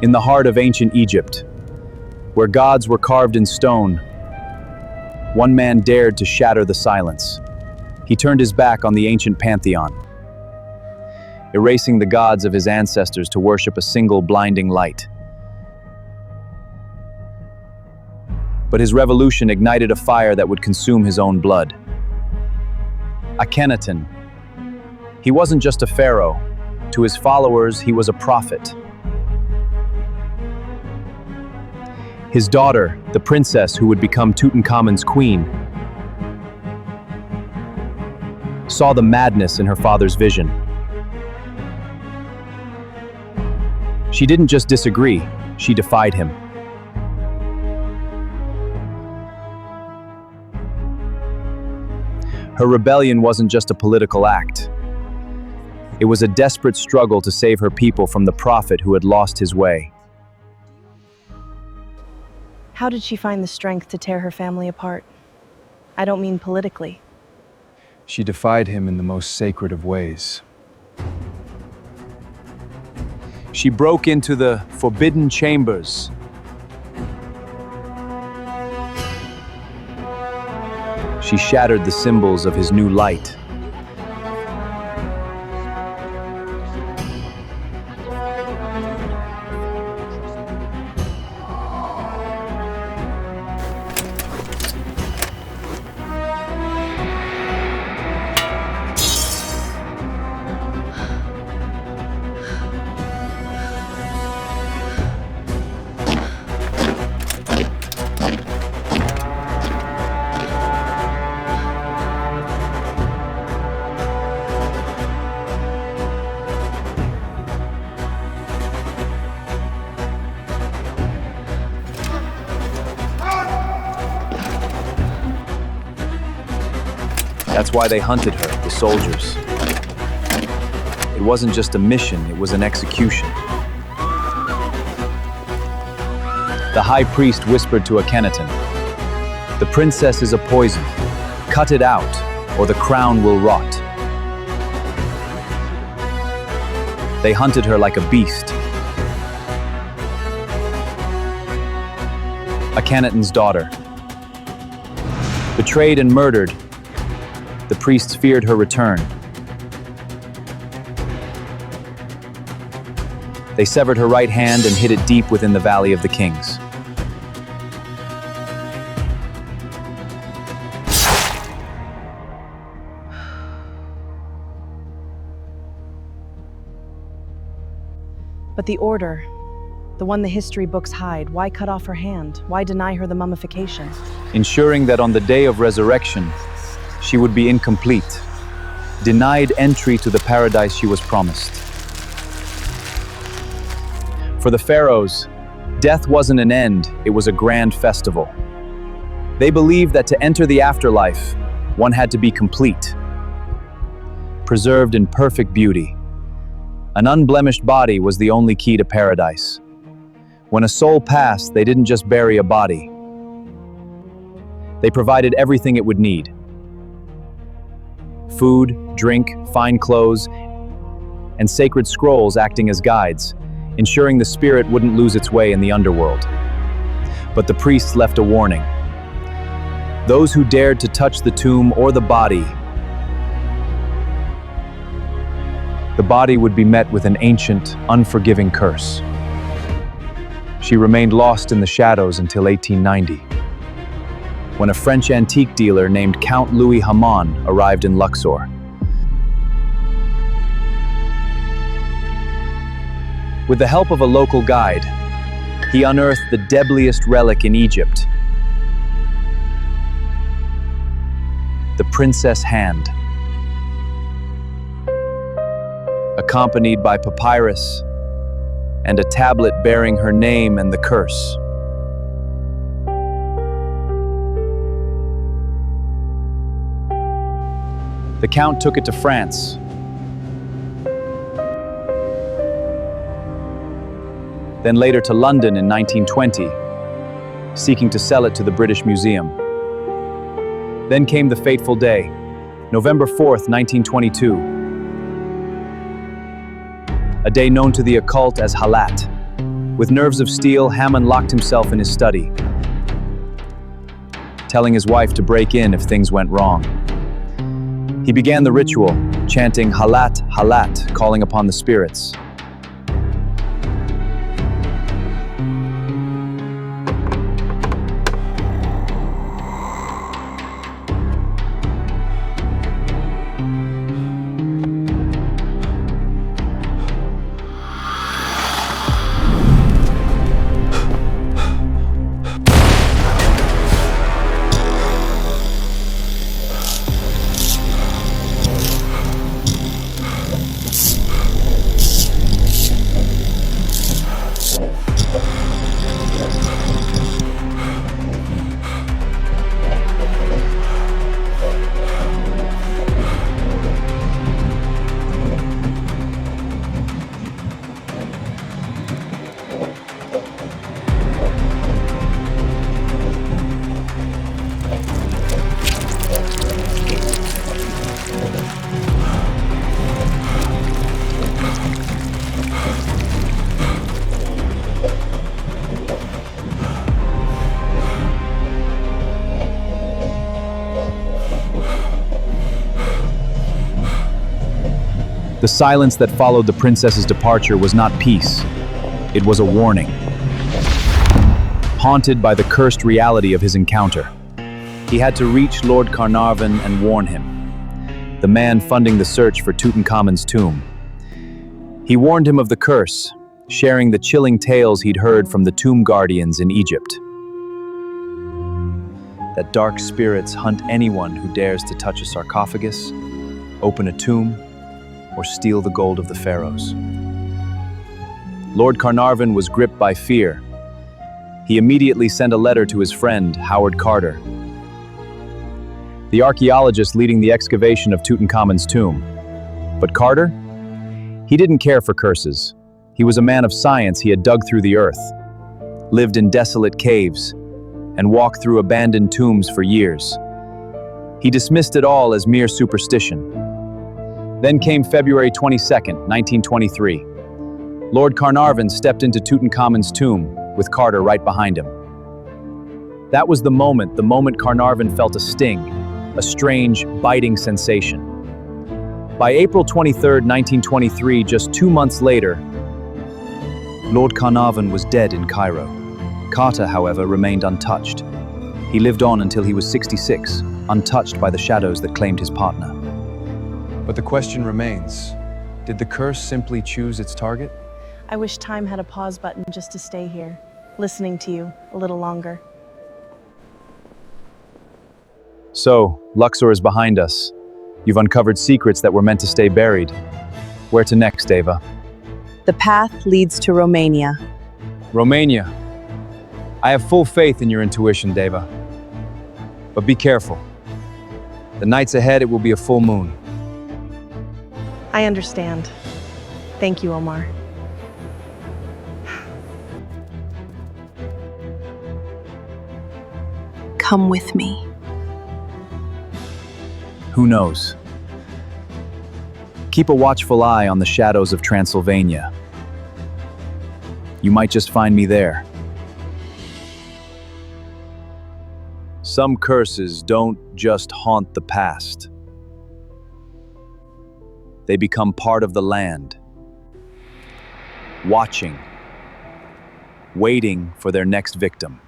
In the heart of ancient Egypt, where gods were carved in stone, one man dared to shatter the silence. He turned his back on the ancient pantheon, erasing the gods of his ancestors to worship a single blinding light. But his revolution ignited a fire that would consume his own blood. Akhenaten. He wasn't just a pharaoh. To his followers, he was a prophet. His daughter, the princess who would become Tutankhamun's queen, saw the madness in her father's vision. She didn't just disagree, she defied him. Her rebellion wasn't just a political act. It was a desperate struggle to save her people from the prophet who had lost his way. How did she find the strength to tear her family apart? I don't mean politically. She defied him in the most sacred of ways. She broke into the forbidden chambers. She shattered the symbols of his new light. That's why they hunted her, the soldiers. It wasn't just a mission, it was an execution. The high priest whispered to Akhenaten, "The princess is a poison. Cut it out, or the crown will rot." They hunted her like a beast. Akhenaten's daughter. Betrayed and murdered, the priests feared her return. They severed her right hand and hid it deep within the Valley of the Kings. But the order, the one the history books hide, why cut off her hand? Why deny her the mummification? Ensuring that on the day of resurrection, she would be incomplete, denied entry to the paradise she was promised. For the pharaohs, death wasn't an end, it was a grand festival. They believed that to enter the afterlife, one had to be complete, preserved in perfect beauty. An unblemished body was the only key to paradise. When a soul passed, they didn't just bury a body. They provided everything it would need. Food, drink, fine clothes, and sacred scrolls acting as guides, ensuring the spirit wouldn't lose its way in the underworld. But the priests left a warning. Those who dared to touch the tomb or the body would be met with an ancient, unforgiving curse. She remained lost in the shadows until 1890, when a French antique dealer named Count Louis Hamon arrived in Luxor. With the help of a local guide, he unearthed the deadliest relic in Egypt, the princess hand. Accompanied by papyrus and a tablet bearing her name and the curse. The Count took it to France. Then later to London in 1920, seeking to sell it to the British Museum. Then came the fateful day, November 4th, 1922. A day known to the occult as Halat. With nerves of steel, Haman locked himself in his study, telling his wife to break in if things went wrong. He began the ritual, chanting Halat, Halat, calling upon the spirits. The silence that followed the princess's departure was not peace. It was a warning. Haunted by the cursed reality of his encounter, he had to reach Lord Carnarvon and warn him, the man funding the search for Tutankhamun's tomb. He warned him of the curse, sharing the chilling tales he'd heard from the tomb guardians in Egypt. That dark spirits hunt anyone who dares to touch a sarcophagus, open a tomb, or steal the gold of the pharaohs. Lord Carnarvon was gripped by fear. He immediately sent a letter to his friend, Howard Carter, the archaeologist leading the excavation of Tutankhamun's tomb. But Carter? He didn't care for curses. He was a man of science. He had dug through the earth, lived in desolate caves, and walked through abandoned tombs for years. He dismissed it all as mere superstition. Then came February 22nd, 1923. Lord Carnarvon stepped into Tutankhamun's tomb, with Carter right behind him. That was the moment Carnarvon felt a sting, a strange, biting sensation. By April 23rd, 1923, just 2 months later, Lord Carnarvon was dead in Cairo. Carter, however, remained untouched. He lived on until he was 66, untouched by the shadows that claimed his partner. But the question remains, did the curse simply choose its target? I wish time had a pause button just to stay here, listening to you a little longer. So, Luxor is behind us. You've uncovered secrets that were meant to stay buried. Where to next, Deva? The path leads to Romania. Romania. I have full faith in your intuition, Deva. But be careful. The nights ahead, it will be a full moon. I understand. Thank you, Omar. Come with me. Who knows? Keep a watchful eye on the shadows of Transylvania. You might just find me there. Some curses don't just haunt the past. They become part of the land, watching, waiting for their next victim.